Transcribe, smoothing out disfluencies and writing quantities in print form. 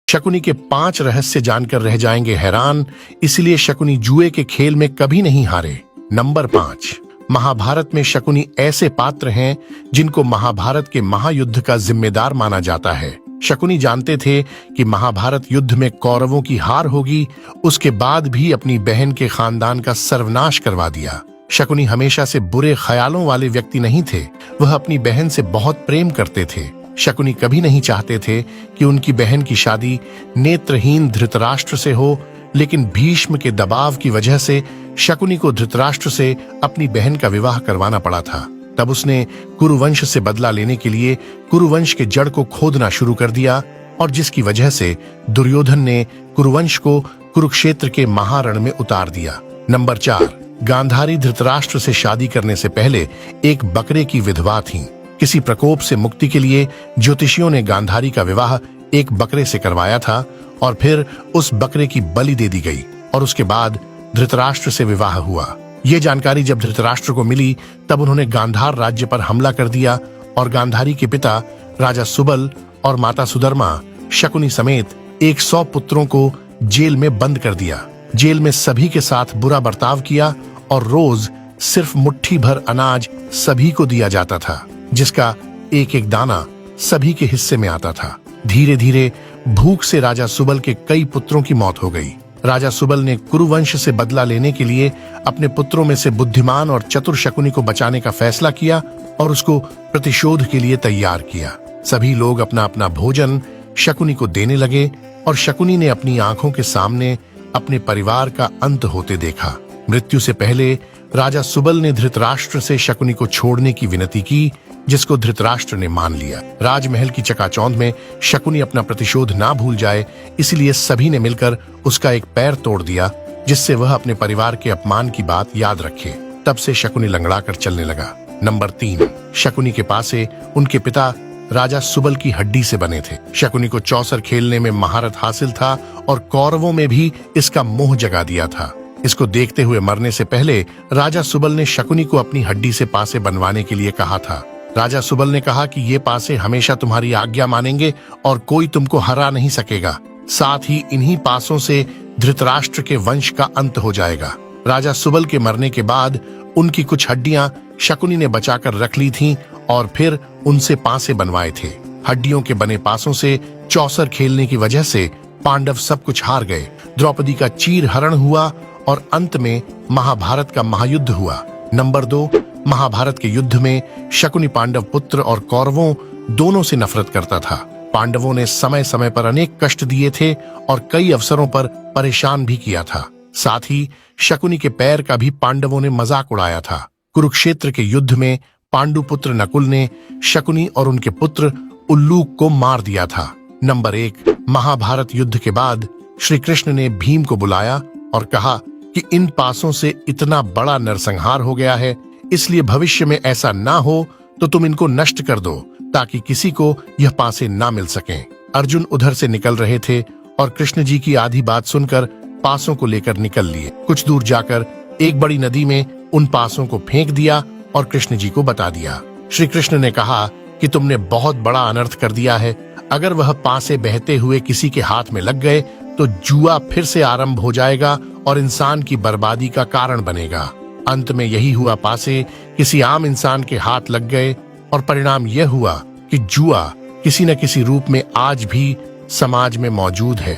शकुनी के 5 रहस्य जानकर रह जाएंगे हैरान, इसलिए शकुनी जुए के खेल में कभी नहीं हारे। नंबर 5, महाभारत में शकुनी ऐसे पात्र हैं जिनको महाभारत के महायुद्ध का जिम्मेदार माना जाता है। शकुनी जानते थे कि महाभारत युद्ध में कौरवों की हार होगी, उसके बाद भी अपनी बहन के खानदान का सर्वनाश करवा दिया। शकुनी हमेशा से बुरे ख्यालों वाले व्यक्ति नहीं थे, वह अपनी बहन से बहुत प्रेम करते थे। शकुनी कभी नहीं चाहते थे कि उनकी बहन की शादी नेत्रहीन धृतराष्ट्र से हो, लेकिन भीष्म के दबाव की वजह से शकुनी को धृतराष्ट्र से अपनी बहन का विवाह करवाना पड़ा था। तब उसने कुरुवंश से बदला लेने के लिए कुरुवंश के जड़ को खोदना शुरू कर दिया, और जिसकी वजह से दुर्योधन ने कुरुवंश को कुरुक्षेत्र के महारण में उतार दिया। नंबर 4, गांधारी धृतराष्ट्र से शादी करने से पहले एक बकरे की विधवा थी। किसी प्रकोप से मुक्ति के लिए ज्योतिषियों ने गांधारी का विवाह एक बकरे से करवाया था, और फिर उस बकरे की बलि दे दी गई, और उसके बाद धृतराष्ट्र से विवाह हुआ। ये जानकारी जब धृतराष्ट्र को मिली तब उन्होंने गांधार राज्य पर हमला कर दिया, और गांधारी के पिता राजा सुबल और माता सुधर्मा शकुनी समेत 100 पुत्रों को जेल में बंद कर दिया। जेल में सभी के साथ बुरा बर्ताव किया, और रोज सिर्फ मुट्ठी भर अनाज सभी को दिया जाता था, जिसका एक एक दाना सभी के हिस्से में आता था। धीरे धीरे भूख से राजा सुबल के कई पुत्रों की मौत हो गई। राजा सुबल ने कुरुवंश से बदला लेने के लिए अपने पुत्रों में से बुद्धिमान और चतुर शकुनी को बचाने का फैसला किया, और उसको प्रतिशोध के लिए तैयार किया। सभी लोग अपना अपना भोजन शकुनी को देने लगे, और शकुनी ने अपनी आंखों के सामने अपने परिवार का अंत होते देखा। मृत्यु से पहले राजा सुबल ने धृतराष्ट्र से शकुनी को छोड़ने की विनती की, जिसको धृतराष्ट्र ने मान लिया। राजमहल की चकाचौंध में शकुनी अपना प्रतिशोध ना भूल जाए, इसलिए सभी ने मिलकर उसका एक पैर तोड़ दिया, जिससे वह अपने परिवार के अपमान की बात याद रखे। तब से शकुनी लंगड़ा कर चलने लगा। नंबर 3, शकुनी के पासे उनके पिता राजा सुबल की हड्डी से बने थे। शकुनी को चौसर खेलने में महारत हासिल था, और कौरवों में भी इसका मोह जगा दिया था। इसको देखते हुए मरने से पहले राजा सुबल ने शकुनी को अपनी हड्डी से पासे बनवाने के लिए कहा था। राजा सुबल ने कहा कि ये पासे हमेशा तुम्हारी आज्ञा मानेंगे और कोई तुमको हरा नहीं सकेगा। साथ ही इन्हीं पासों से धृतराष्ट्र के वंश का अंत हो जाएगा। राजा सुबल के मरने के बाद उनकी कुछ हड्डियां शकुनी ने बचाकर रख ली थीं, और फिर उनसे पासे बनवाए थे। हड्डियों के बने पासों से चौसर खेलने की वजह से पांडव सब कुछ हार गए। द्रौपदी का चीर हरण हुआ, और अंत में महाभारत का महायुद्ध हुआ। नंबर 2, महाभारत के युद्ध में शकुनी पांडव पुत्र और कौरवों दोनों से नफरत करता था। पांडवों ने समय समय पर अनेक कष्ट दिए थे, और कई अवसरों पर परेशान भी किया था। साथ ही शकुनी के पैर का भी पांडवों ने मजाक उड़ाया था। कुरुक्षेत्र के युद्ध में पांडुपुत्र नकुल ने शकुनी और उनके पुत्र उल्लूक को मार दिया था। नंबर 1, महाभारत युद्ध के बाद श्री कृष्ण ने भीम को बुलाया और कहा कि इन पासों से इतना बड़ा नरसंहार हो गया है, इसलिए भविष्य में ऐसा ना हो तो तुम इनको नष्ट कर दो, ताकि किसी को यह पासे ना मिल सकें। अर्जुन उधर से निकल रहे थे, और कृष्ण जी की आधी बात सुनकर पासों को लेकर निकल लिए। कुछ दूर जाकर एक बड़ी नदी में उन पासों को फेंक दिया और कृष्ण जी को बता दिया। श्री कृष्ण ने कहा कि तुमने बहुत बड़ा अनर्थ कर दिया है। अगर वह पासे बहते हुए किसी के हाथ में लग गए तो जुआ फिर से आरंभ हो जाएगा और इंसान की बर्बादी का कारण बनेगा। अंत में यही हुआ, पासे किसी आम इंसान के हाथ लग गए, और परिणाम यह हुआ कि जुआ किसी न किसी रूप में आज भी समाज में मौजूद है।